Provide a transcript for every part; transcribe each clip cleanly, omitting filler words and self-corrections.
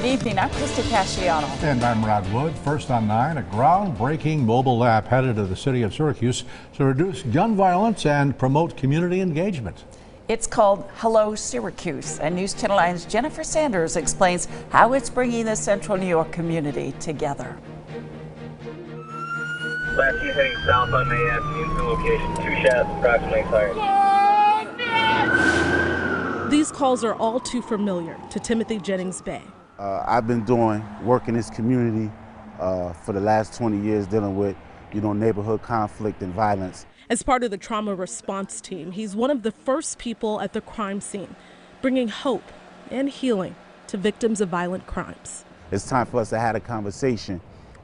Good evening, I'm Krista Casciano. And I'm Rod Wood. First on 9, a groundbreaking mobile app headed to the city of Syracuse to reduce gun violence and promote community engagement. It's called Hello Syracuse, and News Channel 9's Jennifer Sanders explains how it's bringing the Central New York community together. Last unit heading south on May Avenue to location 2 shots, approximately fired. These calls are all too familiar to Timothy Jennings Bay. I've been doing work in this community for the last 20 years dealing with, neighborhood conflict and violence. As part of the trauma response team, he's one of the first people at the crime scene, bringing hope and healing to victims of violent crimes. It's time for us to have a conversation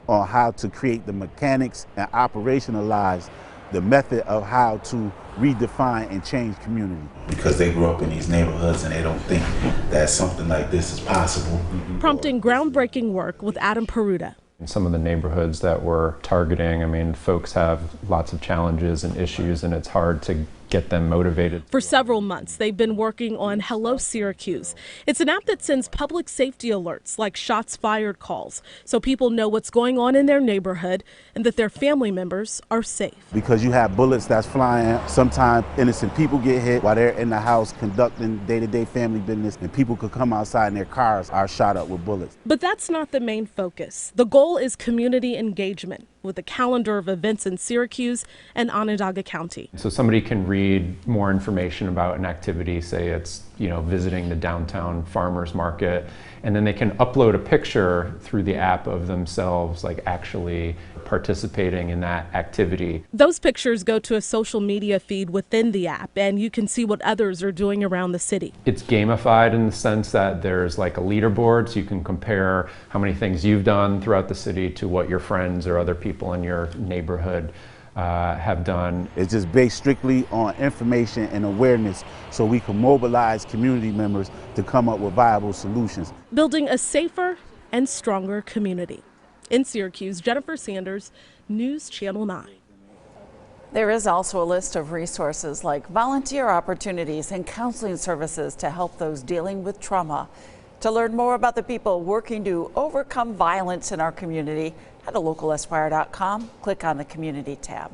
on how to create the mechanics and operationalize the method of how to redefine and change community. Because they grew up in these neighborhoods and they don't think that something like this is possible. Prompting groundbreaking work with Adam Peruta. In some of the neighborhoods that we're targeting, folks have lots of challenges and issues, and it's hard to get them motivated. For several months, they've been working on Hello Syracuse. It's an app that sends public safety alerts like shots fired calls, so people know what's going on in their neighborhood and that their family members are safe. Because you have bullets that's flying, sometimes innocent people get hit while they're in the house conducting day-to-day family business, and people could come outside and their cars are shot up with bullets. But that's not the main focus. The goal is community engagement with a calendar of events in Syracuse and Onondaga County. So somebody can read more information about an activity, say it's visiting the downtown farmers market, and then they can upload a picture through the app of themselves like actually participating in that activity. Those pictures go to a social media feed within the app, and you can see what others are doing around the city. It's gamified in the sense that there's like a leaderboard, so you can compare how many things you've done throughout the city to what your friends or other people in your neighborhood have done. It's just based strictly on information and awareness so we can mobilize community members to come up with viable solutions. Building a safer and stronger community. In Syracuse, Jennifer Sanders, News Channel 9. There is also a list of resources like volunteer opportunities and counseling services to help those dealing with trauma. To learn more about the people working to overcome violence in our community, head to localesquire.com, click on the Community tab.